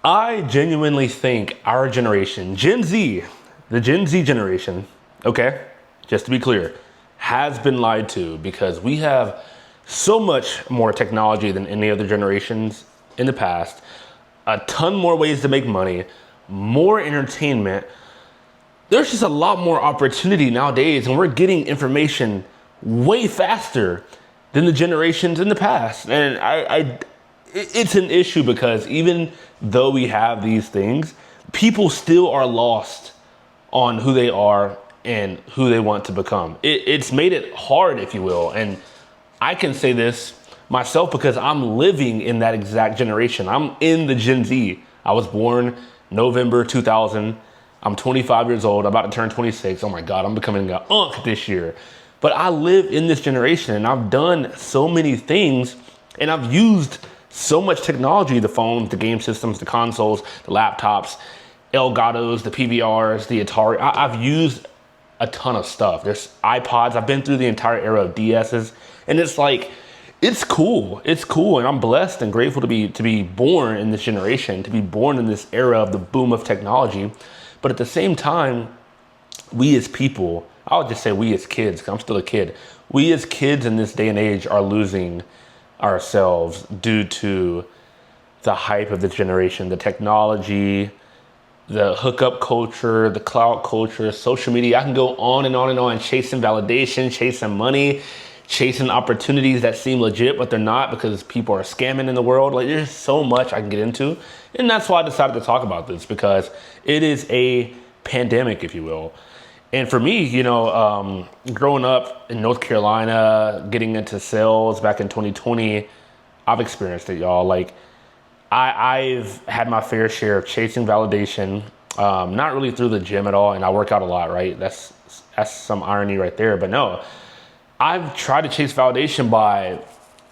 I genuinely think our generation, Gen Z, the Gen Z generation, okay, just to be clear, has been lied to because we have so much more technology than any other generations in the past, a ton more ways to make money, more entertainment. There's just a lot more opportunity nowadays, and we're getting information way faster than the generations in the past. And it's an issue because even though we have these things, people still are lost on who they are and who they want to become. It's made it hard, if you will. And I can say this myself because I'm living in that exact generation. I'm in the Gen Z. I was born November 2000. I'm 25 years old, about to turn 26. Oh my God, I'm becoming an unk this year. But I live in this generation and I've done so many things and I've used so much technology, the phones, the game systems, the consoles, the laptops, Elgatos, the PVRs, the Atari. I've used a ton of stuff. There's iPods. I've been through the entire era of DSs, and it's like, it's cool. It's cool, and I'm blessed and grateful to be born in this generation, to be born in this era of the boom of technology. But at the same time, we as people, I would just say we as kids, because I'm still a kid, we as kids in this day and age are losing ourselves due to the hype of this generation, the technology, the hookup culture, the clout culture, social media. I can go on and on and on, chasing validation, chasing money, chasing opportunities that seem legit, but they're not because people are scamming in the world. Like, there's so much I can get into. And that's why I decided to talk about this, because it is a pandemic, if you will. And for me, growing up in North Carolina, getting into sales back in 2020, I've experienced it, y'all. Like, I've had my fair share of chasing validation, not really through the gym at all. And I work out a lot, right? That's some irony right there. But no, I've tried to chase validation by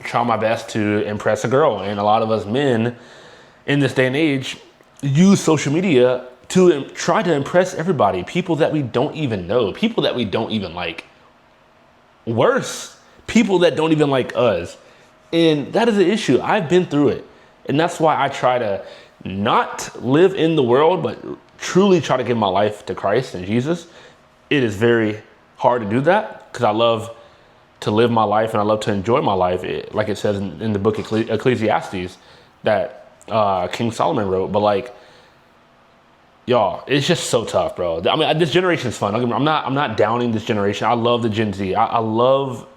trying my best to impress a girl. And a lot of us men in this day and age use social media to try to impress everybody, people that we don't even know, people that we don't even like. Worse, people that don't even like us. And that is an issue. I've been through it. And that's why I try to not live in the world, but truly try to give my life to Christ and Jesus. It is very hard to do that because I love to live my life and I love to enjoy my life, like it says in the book Ecclesiastes that King Solomon wrote. But like, y'all, it's just so tough, bro. I mean, this generation is fun. I'm not downing this generation. I love the Gen Z. I love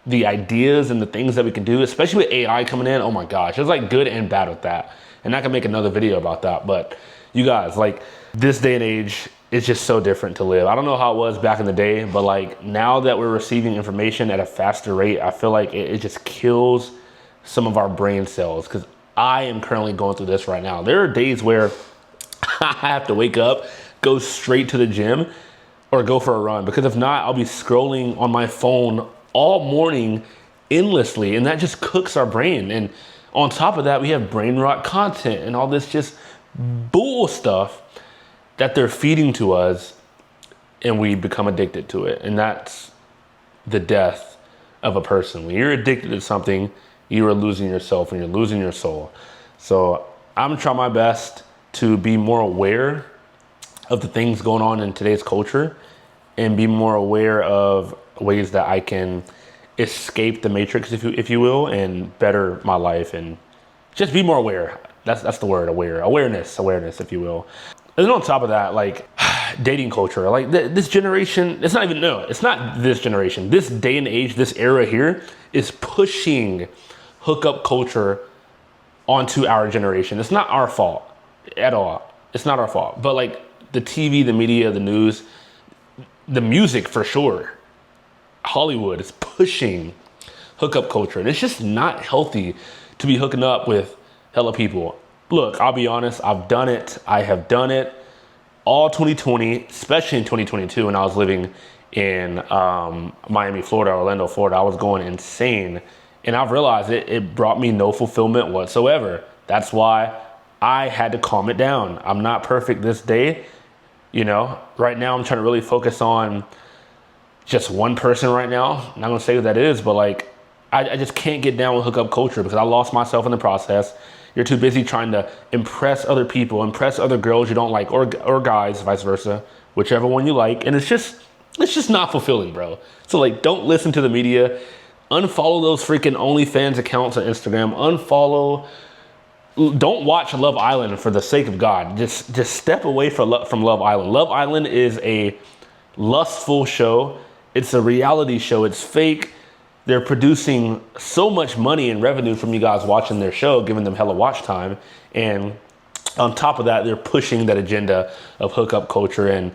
the ideas and the things that we can do, especially with AI coming in. Oh my gosh, there's like good and bad with that. And I can make another video about that. But you guys, like, this day and age is just so different to live. I don't know how it was back in the day, but like now that we're receiving information at a faster rate, I feel like it just kills some of our brain cells, because I am currently going through this right now. There are days where I have to wake up, go straight to the gym, or go for a run, because if not, I'll be scrolling on my phone all morning endlessly, and that just cooks our brain. And on top of that, we have brain rot content and all this just bull stuff that they're feeding to us, and we become addicted to it. And that's the death of a person. When you're addicted to something, you are losing yourself and you're losing your soul. So I'm trying my best to be more aware of the things going on in today's culture and be more aware of ways that I can escape the matrix, if you will, and better my life and just be more aware. That's the word, aware. Awareness, if you will. And then on top of that, like, dating culture, like this generation, it's not this generation. This day and age, this era here is pushing hookup culture onto our generation. It's not our fault at all. It's not our fault. But like the TV, the media, the news, the music for sure, Hollywood is pushing hookup culture. And it's just not healthy to be hooking up with hella people. Look, I'll be honest, I've done it. I have done it all 2020, especially in 2022 when I was living in Miami, Florida, Orlando, Florida. I was going insane. And I've realized it brought me no fulfillment whatsoever. That's why I had to calm it down. I'm not perfect this day. Right now I'm trying to really focus on just one person right now. I'm not gonna say who that is, but like, I just can't get down with hookup culture because I lost myself in the process. You're too busy trying to impress other people, impress other girls you don't like, or guys, vice versa, whichever one you like. And it's just not fulfilling, bro. So like, don't listen to the media. Unfollow those freaking OnlyFans accounts on Instagram. Don't watch Love Island for the sake of God. Just step away from Love Island. Love Island is a lustful show. It's a reality show. It's fake. They're producing so much money and revenue from you guys watching their show, giving them hella watch time. And on top of that, they're pushing that agenda of hookup culture and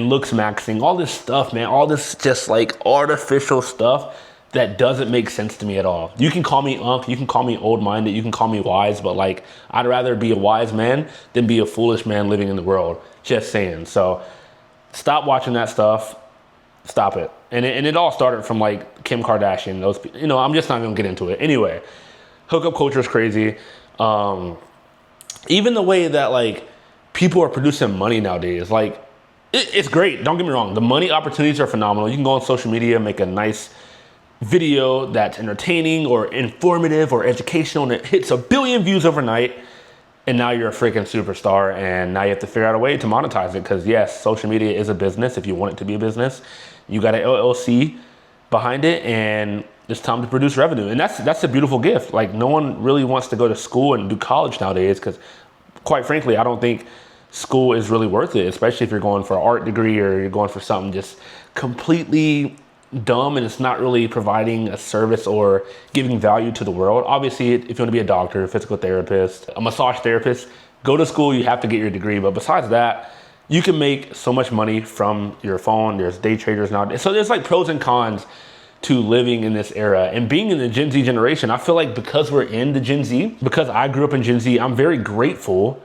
looks maxing, all this stuff, man. All this just like artificial stuff that doesn't make sense to me at all. You can call me unk, you can call me old-minded, you can call me wise, but like, I'd rather be a wise man than be a foolish man living in the world. Just saying. So stop watching that stuff. Stop it. And it all started from like Kim Kardashian. Those, you know, I'm just not gonna get into it. Anyway, hookup culture is crazy. Even the way that like people are producing money nowadays, like it's great. Don't get me wrong. The money opportunities are phenomenal. You can go on social media, make a nice video that's entertaining or informative or educational, and it hits 1 billion views overnight. And now you're a freaking superstar, and now you have to figure out a way to monetize it. Because yes, social media is a business. If you want it to be a business, you got an LLC behind it, and it's time to produce revenue. And that's a beautiful gift. Like, no one really wants to go to school and do college nowadays, because quite frankly, I don't think school is really worth it, especially if you're going for an art degree or you're going for something just completely dumb and it's not really providing a service or giving value to the world. Obviously, if you want to be a doctor, a physical therapist, a massage therapist, go to school, you have to get your degree. But besides that, you can make so much money from your phone. There's day traders now. So there's like pros and cons to living in this era and being in the Gen Z generation. I feel like because we're in the Gen Z, because I grew up in Gen Z, I'm very grateful.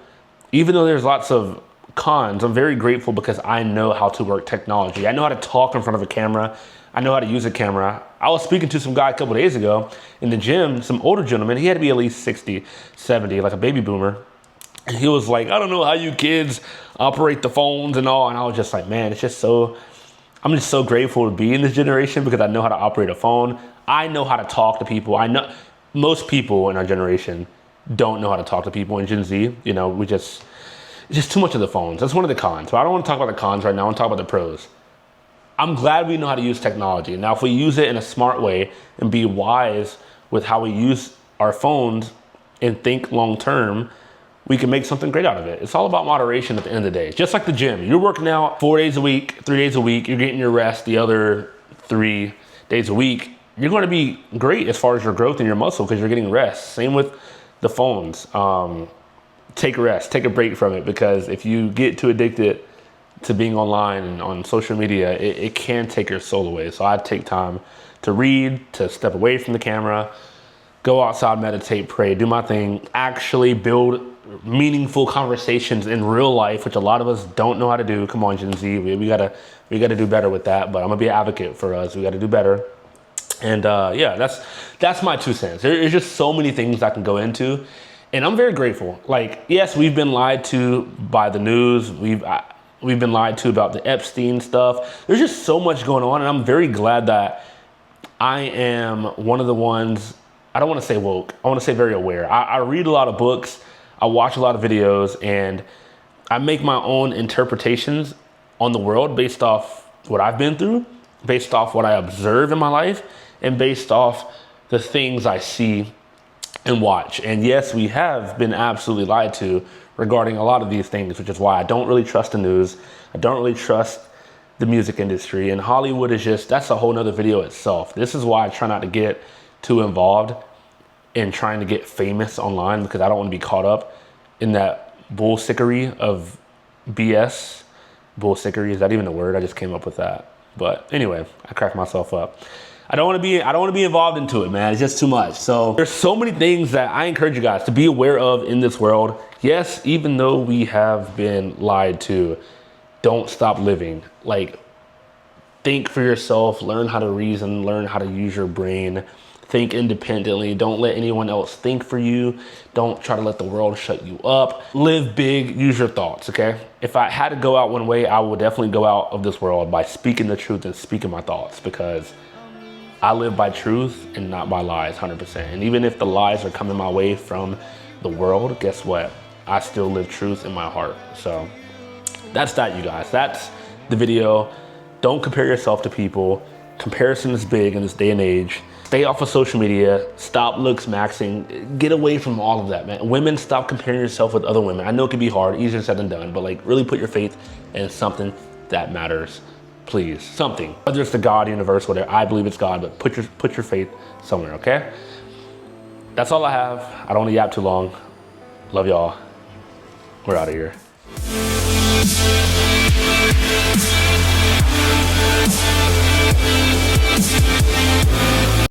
Even though there's lots of cons, I'm very grateful because I know how to work technology. I know how to talk in front of a camera. I know how to use a camera. I was speaking to some guy a couple days ago in the gym, some older gentleman. He had to be at least 60, 70, like a baby boomer. And he was like, I don't know how you kids operate the phones and all. And I was just like, man, I'm just so grateful to be in this generation because I know how to operate a phone. I know how to talk to people. I know most people in our generation don't know how to talk to people in Gen Z. You know, it's just too much of the phones. That's one of the cons. But I don't want to talk about the cons right now. I want to talk about the pros. I'm glad we know how to use technology. Now, if we use it in a smart way and be wise with how we use our phones and think long term, we can make something great out of it. It's all about moderation at the end of the day. Just like the gym. You're working out 4 days a week, 3 days a week. You're getting your rest the other 3 days a week. You're going to be great as far as your growth and your muscle because you're getting rest. Same with the phones. Take a rest. Take a break from it, because if you get too addicted to being online and on social media, it can take your soul away. So I take time to read, to step away from the camera, go outside, meditate, pray, do my thing, actually build meaningful conversations in real life, which a lot of us don't know how to do. Come on, Gen Z, we gotta do better with that. But I'm gonna be an advocate for us. We gotta do better. And yeah, that's my 2 cents. There's just so many things I can go into, and I'm very grateful. Like, yes, we've been lied to by the news. We've been lied to about the Epstein stuff. There's just so much going on, and I'm very glad that I am one of the ones, I don't want to say woke, I want to say very aware. I read a lot of books, I watch a lot of videos, and I make my own interpretations on the world based off what I've been through, based off what I observe in my life, and based off the things I see and watch. And yes, we have been absolutely lied to regarding a lot of these things, which is why I don't really trust the news. I don't really trust the music industry. And Hollywood is just, that's a whole nother video itself. This is why I try not to get too involved in trying to get famous online, because I don't want to be caught up in that bullsickery of BS. Bullsickery, is that even a word? I just came up with that. But anyway, I cracked myself up. I don't want to be involved into it, man. It's just too much. So there's so many things that I encourage you guys to be aware of in this world. Yes, even though we have been lied to, don't stop living. Like, think for yourself, learn how to reason, learn how to use your brain, think independently. Don't let anyone else think for you. Don't try to let the world shut you up. Live big, use your thoughts, okay? If I had to go out one way, I would definitely go out of this world by speaking the truth and speaking my thoughts, because I live by truth and not by lies, 100%. And even if the lies are coming my way from the world, guess what? I still live truth in my heart. So that's that, you guys. That's the video. Don't compare yourself to people. Comparison is big in this day and age. Stay off of social media. Stop looks maxing. Get away from all of that, man. Women, stop comparing yourself with other women. I know it can be hard, easier said than done, but like really put your faith in something that matters. Please, something. Whether it's the God, universe, whatever. I believe it's God, but put your faith somewhere, okay? That's all I have. I don't want to yap too long. Love y'all. We're out of here.